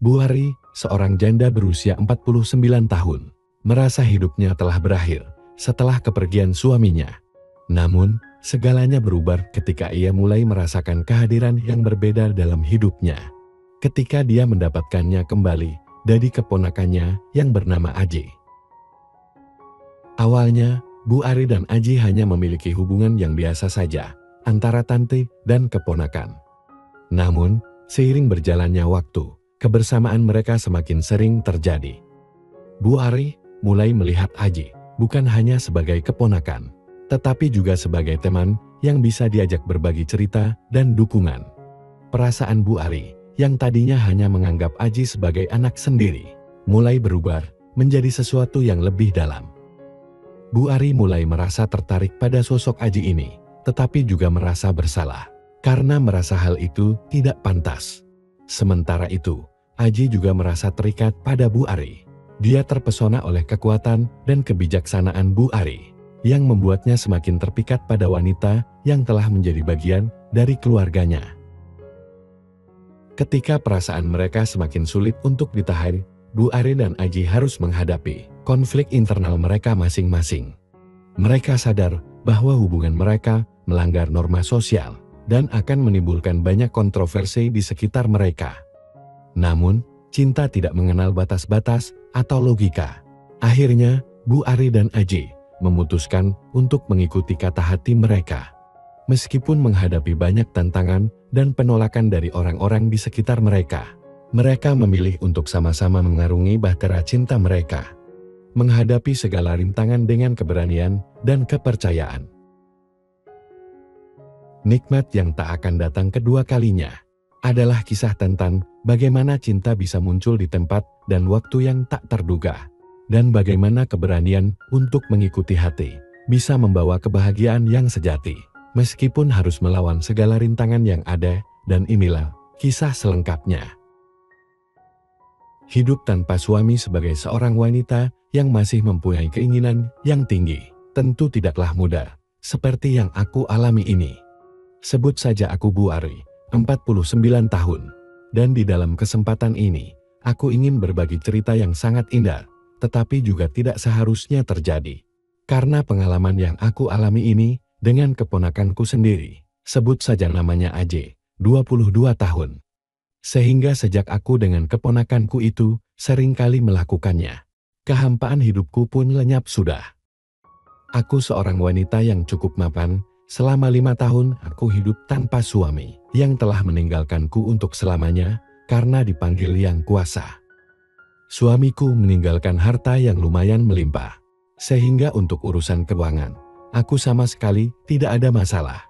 Bu Ari, seorang janda berusia 49 tahun, merasa hidupnya telah berakhir setelah kepergian suaminya. Namun, segalanya berubah ketika ia mulai merasakan kehadiran yang berbeda dalam hidupnya. Ketika dia mendapatkannya kembali dari keponakannya yang bernama Aji. Awalnya, Bu Ari dan Aji hanya memiliki hubungan yang biasa saja antara tante dan keponakan. Namun, seiring berjalannya waktu, kebersamaan mereka semakin sering terjadi. Bu Ari mulai melihat Aji bukan hanya sebagai keponakan, tetapi juga sebagai teman yang bisa diajak berbagi cerita dan dukungan. Perasaan Bu Ari yang tadinya hanya menganggap Aji sebagai anak sendiri, mulai berubah menjadi sesuatu yang lebih dalam. Bu Ari mulai merasa tertarik pada sosok Aji ini, tetapi juga merasa bersalah, karena merasa hal itu tidak pantas. Sementara itu, Aji juga merasa terikat pada Bu Ari. Dia terpesona oleh kekuatan dan kebijaksanaan Bu Ari, yang membuatnya semakin terpikat pada wanita yang telah menjadi bagian dari keluarganya. Ketika perasaan mereka semakin sulit untuk ditahan, Bu Ari dan Aji harus menghadapi konflik internal mereka masing-masing. Mereka sadar bahwa hubungan mereka melanggar norma sosial dan akan menimbulkan banyak kontroversi di sekitar mereka. Namun, cinta tidak mengenal batas-batas atau logika. Akhirnya, Bu Ari dan Aji memutuskan untuk mengikuti kata hati mereka. Meskipun menghadapi banyak tantangan dan penolakan dari orang-orang di sekitar mereka, mereka memilih untuk sama-sama mengarungi bahtera cinta mereka, menghadapi segala rintangan dengan keberanian dan kepercayaan. Nikmat yang tak akan datang kedua kalinya adalah kisah tentang bagaimana cinta bisa muncul di tempat dan waktu yang tak terduga, dan bagaimana keberanian untuk mengikuti hati bisa membawa kebahagiaan yang sejati, meskipun harus melawan segala rintangan yang ada. Dan inilah kisah selengkapnya. Hidup tanpa suami sebagai seorang wanita yang masih mempunyai keinginan yang tinggi tentu tidaklah mudah, seperti yang aku alami ini. Sebut saja aku Bu Ari, 49 tahun, dan di dalam kesempatan ini, aku ingin berbagi cerita yang sangat indah, tetapi juga tidak seharusnya terjadi. Karena pengalaman yang aku alami ini dengan keponakanku sendiri, sebut saja namanya Aji, 22 tahun. Sehingga sejak aku dengan keponakanku itu seringkali melakukannya, kehampaan hidupku pun lenyap sudah. Aku seorang wanita yang cukup mapan. Selama 5 tahun aku hidup tanpa suami yang telah meninggalkanku untuk selamanya karena dipanggil Yang Kuasa. Suamiku meninggalkan harta yang lumayan melimpah, sehingga untuk urusan keuangan, aku sama sekali tidak ada masalah.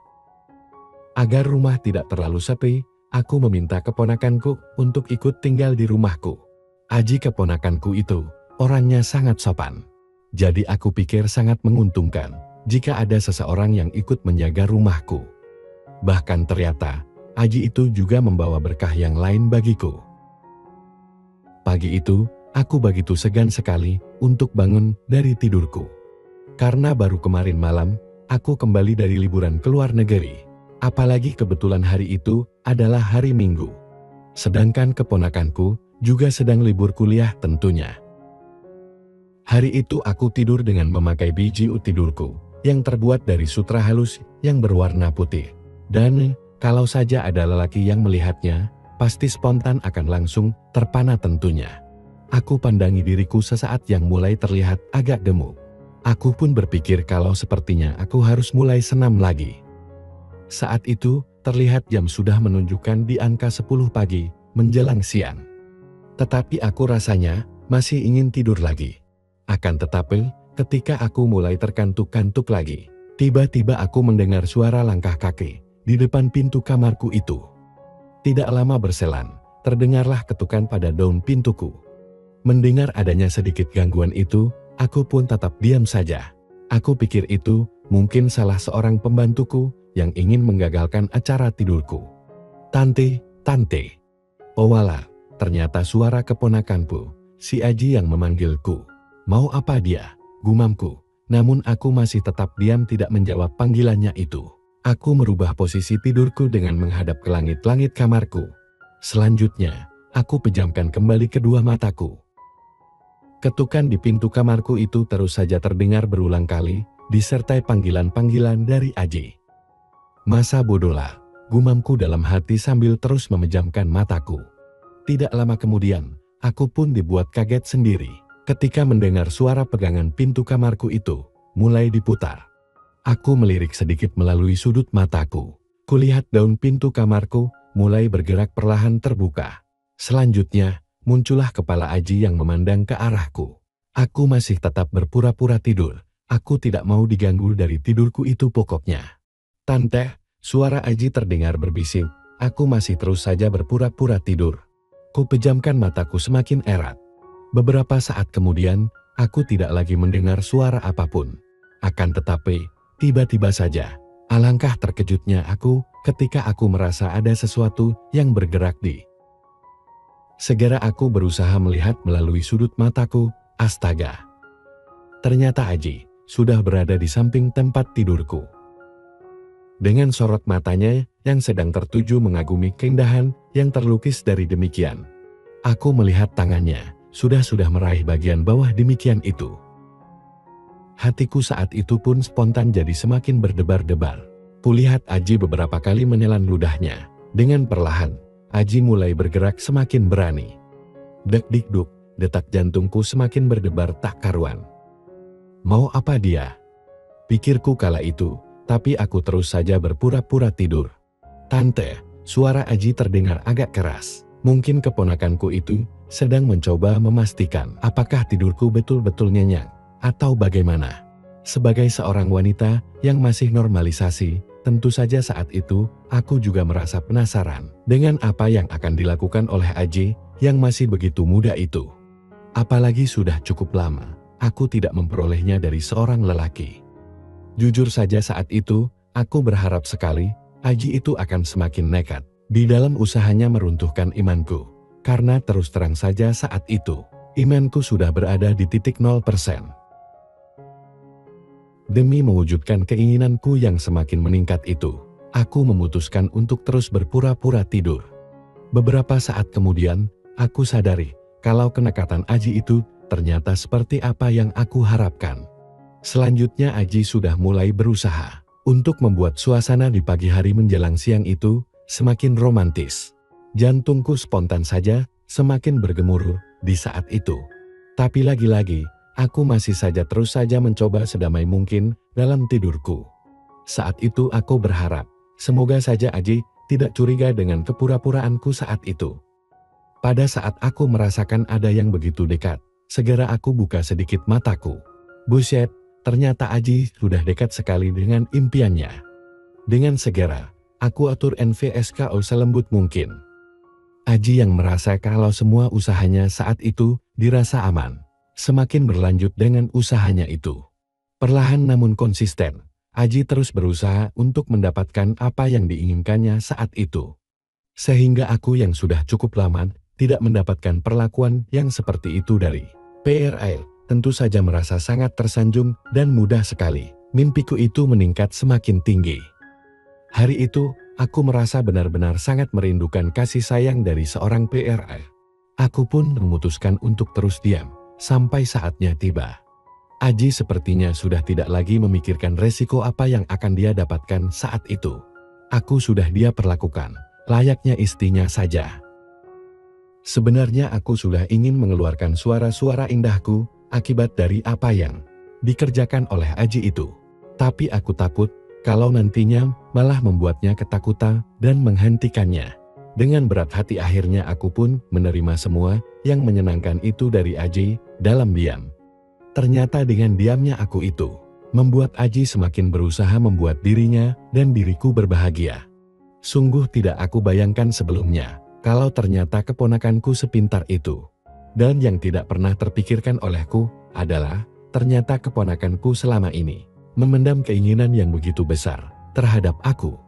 Agar rumah tidak terlalu sepi, aku meminta keponakanku untuk ikut tinggal di rumahku. Aji keponakanku itu orangnya sangat sopan. Jadi aku pikir sangat menguntungkan jika ada seseorang yang ikut menjaga rumahku. Bahkan ternyata, Aji itu juga membawa berkah yang lain bagiku. Pagi itu, aku begitu segan sekali untuk bangun dari tidurku. Karena baru kemarin malam, aku kembali dari liburan ke luar negeri. Apalagi kebetulan hari itu adalah hari Minggu. Sedangkan keponakanku juga sedang libur kuliah tentunya. Hari itu aku tidur dengan memakai biju tidurku yang terbuat dari sutra halus yang berwarna putih. Dan kalau saja ada lelaki yang melihatnya, pasti spontan akan langsung terpana tentunya. Aku pandangi diriku sesaat yang mulai terlihat agak gemuk. Aku pun berpikir kalau sepertinya aku harus mulai senam lagi. Saat itu, terlihat jam sudah menunjukkan di angka 10 pagi, menjelang siang. Tetapi aku rasanya masih ingin tidur lagi. Akan tetapi, ketika aku mulai terkantuk-kantuk lagi, tiba-tiba aku mendengar suara langkah kaki di depan pintu kamarku itu. Tidak lama berselang, terdengarlah ketukan pada daun pintuku. Mendengar adanya sedikit gangguan itu, aku pun tetap diam saja. Aku pikir itu mungkin salah seorang pembantuku yang ingin menggagalkan acara tidurku. Tante, tante. Oh walah, ternyata suara keponakanku, si Aji yang memanggilku. Mau apa dia? Gumamku. Namun aku masih tetap diam tidak menjawab panggilannya itu. Aku merubah posisi tidurku dengan menghadap ke langit-langit kamarku. Selanjutnya, Aku pejamkan kembali kedua mataku. Ketukan di pintu kamarku itu terus saja terdengar berulang kali, disertai panggilan-panggilan dari Aji. Masa bodohlah, gumamku dalam hati sambil terus memejamkan mataku. Tidak lama kemudian, aku pun dibuat kaget sendiri ketika mendengar suara pegangan pintu kamarku itu mulai diputar. Aku melirik sedikit melalui sudut mataku. Kulihat daun pintu kamarku mulai bergerak perlahan terbuka. Selanjutnya, muncullah kepala Aji yang memandang ke arahku. Aku masih tetap berpura-pura tidur. Aku tidak mau diganggu dari tidurku itu pokoknya. "Tante," suara Aji terdengar berbisik. Aku masih terus saja berpura-pura tidur. Ku pejamkan mataku semakin erat. Beberapa saat kemudian, aku tidak lagi mendengar suara apapun. Akan tetapi, tiba-tiba saja, alangkah terkejutnya aku ketika aku merasa ada sesuatu yang bergerak di. Segera aku berusaha melihat melalui sudut mataku. Astaga! Ternyata Aji sudah berada di samping tempat tidurku. Dengan sorot matanya yang sedang tertuju mengagumi keindahan yang terlukis dari demikian. Aku melihat tangannya sudah meraih bagian bawah demikian itu. Hatiku saat itu pun spontan jadi semakin berdebar-debar. Kulihat Aji beberapa kali menelan ludahnya. Dengan perlahan, Aji mulai bergerak semakin berani. Dek-dik-duk, detak jantungku semakin berdebar tak karuan. Mau apa dia? Pikirku kala itu, tapi aku terus saja berpura-pura tidur. "Tante," suara Aji terdengar agak keras. Mungkin keponakanku itu sedang mencoba memastikan apakah tidurku betul-betul nyenyak atau bagaimana. Sebagai seorang wanita yang masih normalisasi, tentu saja saat itu aku juga merasa penasaran dengan apa yang akan dilakukan oleh Aji yang masih begitu muda itu. Apalagi sudah cukup lama aku tidak memperolehnya dari seorang lelaki. Jujur saja saat itu, aku berharap sekali Aji itu akan semakin nekat di dalam usahanya meruntuhkan imanku. Karena terus terang saja saat itu, imanku sudah berada di titik 0%. Demi mewujudkan keinginanku yang semakin meningkat itu, aku memutuskan untuk terus berpura-pura tidur. Beberapa saat kemudian, aku sadari kalau kenekatan Aji itu ternyata seperti apa yang aku harapkan. Selanjutnya Aji sudah mulai berusaha untuk membuat suasana di pagi hari menjelang siang itu semakin romantis. Jantungku spontan saja semakin bergemuruh di saat itu. Tapi lagi-lagi, aku masih saja terus saja mencoba sedamai mungkin dalam tidurku. Saat itu aku berharap, semoga saja Aji tidak curiga dengan kepura-puraanku saat itu. Pada saat aku merasakan ada yang begitu dekat, segera aku buka sedikit mataku. Buset, ternyata Aji sudah dekat sekali dengan impiannya. Dengan segera, aku atur NVSKO selembut mungkin. Aji yang merasa kalau semua usahanya saat itu dirasa aman, semakin berlanjut dengan usahanya itu. Perlahan namun konsisten, Aji terus berusaha untuk mendapatkan apa yang diinginkannya saat itu. Sehingga aku yang sudah cukup lama tidak mendapatkan perlakuan yang seperti itu dari PRL, tentu saja merasa sangat tersanjung dan mudah sekali. Mimpiku itu meningkat semakin tinggi. Hari itu, aku merasa benar-benar sangat merindukan kasih sayang dari seorang PRL. Aku pun memutuskan untuk terus diam, sampai saatnya tiba. Aji sepertinya sudah tidak lagi memikirkan resiko apa yang akan dia dapatkan saat itu. Aku sudah dia perlakukan, layaknya istrinya saja. Sebenarnya aku sudah ingin mengeluarkan suara-suara indahku, akibat dari apa yang dikerjakan oleh Aji itu. Tapi aku takut, kalau nantinya malah membuatnya ketakutan dan menghentikannya. Dengan berat hati akhirnya aku pun menerima semua yang menyenangkan itu dari Aji dalam diam. Ternyata dengan diamnya aku itu, membuat Aji semakin berusaha membuat dirinya dan diriku berbahagia. Sungguh tidak aku bayangkan sebelumnya, kalau ternyata keponakanku sepintar itu. Dan yang tidak pernah terpikirkan olehku adalah, ternyata keponakanku selama ini memendam keinginan yang begitu besar terhadap aku.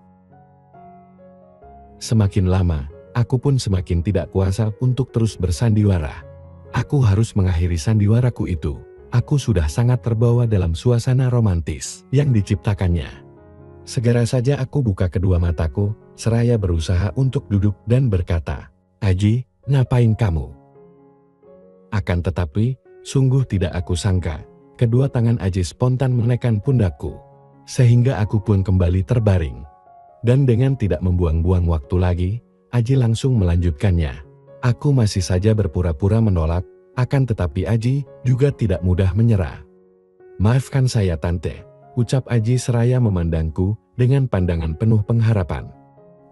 Semakin lama, aku pun semakin tidak kuasa untuk terus bersandiwara. Aku harus mengakhiri sandiwaraku itu. Aku sudah sangat terbawa dalam suasana romantis yang diciptakannya. Segera saja aku buka kedua mataku, seraya berusaha untuk duduk dan berkata, "Aji, ngapain kamu? Akan tetapi, sungguh tidak aku sangka, kedua tangan Aji spontan menekan pundakku, sehingga aku pun kembali terbaring. Dan dengan tidak membuang-buang waktu lagi, Aji langsung melanjutkannya. Aku masih saja berpura-pura menolak, akan tetapi Aji juga tidak mudah menyerah. Maafkan saya Tante, ucap Aji seraya memandangku dengan pandangan penuh pengharapan.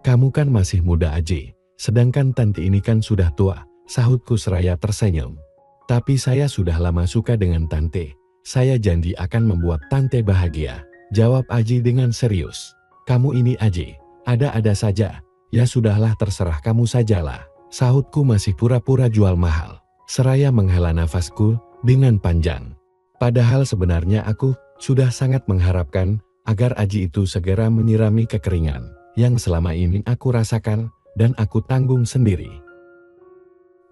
Kamu kan masih muda Aji, sedangkan Tante ini kan sudah tua, sahutku seraya tersenyum. Tapi saya sudah lama suka dengan Tante, saya janji akan membuat Tante bahagia, jawab Aji dengan serius. Kamu ini Aji, ada-ada saja, ya sudahlah terserah kamu sajalah, sahutku masih pura-pura jual mahal, seraya menghela nafasku dengan panjang. Padahal sebenarnya aku sudah sangat mengharapkan agar Aji itu segera menyirami kekeringan yang selama ini aku rasakan dan aku tanggung sendiri.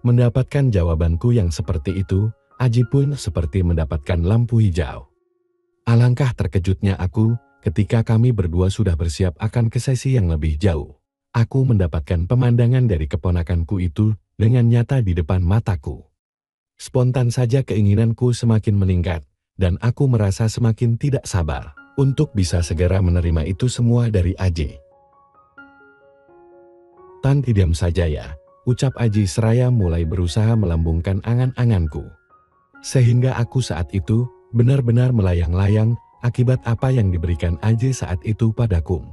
Mendapatkan jawabanku yang seperti itu, Aji pun seperti mendapatkan lampu hijau. Alangkah terkejutnya aku ketika kami berdua sudah bersiap akan ke sesi yang lebih jauh. Aku mendapatkan pemandangan dari keponakanku itu dengan nyata di depan mataku. Spontan saja keinginanku semakin meningkat, dan aku merasa semakin tidak sabar untuk bisa segera menerima itu semua dari Aji. Tanti diam saja ya, ucap Aji seraya mulai berusaha melambungkan angan-anganku. Sehingga aku saat itu benar-benar melayang-layang akibat apa yang diberikan Aji saat itu padaku.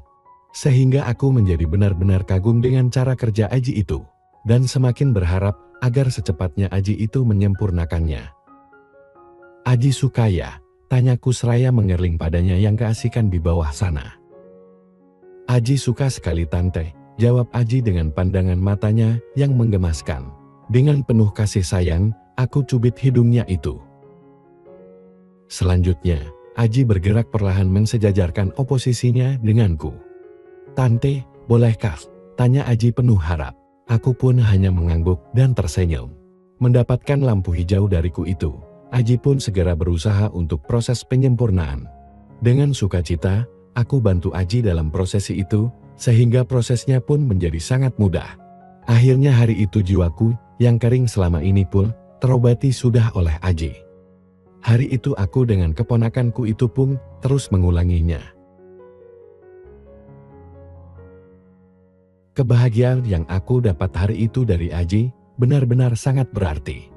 Sehingga aku menjadi benar-benar kagum dengan cara kerja Aji itu, dan semakin berharap agar secepatnya Aji itu menyempurnakannya. Aji suka ya? Tanyaku seraya mengerling padanya yang keasikan di bawah sana. Aji suka sekali Tante, jawab Aji dengan pandangan matanya yang menggemaskan. Dengan penuh kasih sayang, aku cubit hidungnya itu. Selanjutnya, Aji bergerak perlahan mensejajarkan oposisinya denganku. Tante, bolehkah? Tanya Aji penuh harap. Aku pun hanya mengangguk dan tersenyum. Mendapatkan lampu hijau dariku itu, Aji pun segera berusaha untuk proses penyempurnaan. Dengan sukacita, aku bantu Aji dalam prosesi itu, sehingga prosesnya pun menjadi sangat mudah. Akhirnya hari itu jiwaku yang kering selama ini pun terobati sudah oleh Aji. Hari itu aku dengan keponakanku itu pun terus mengulanginya. Kebahagiaan yang aku dapat hari itu dari Aji benar-benar sangat berarti.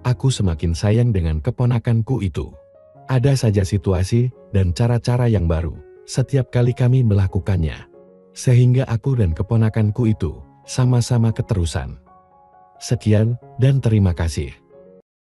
Aku semakin sayang dengan keponakanku itu. Ada saja situasi dan cara-cara yang baru setiap kali kami melakukannya. Sehingga aku dan keponakanku itu sama-sama keterusan. Sekian dan terima kasih.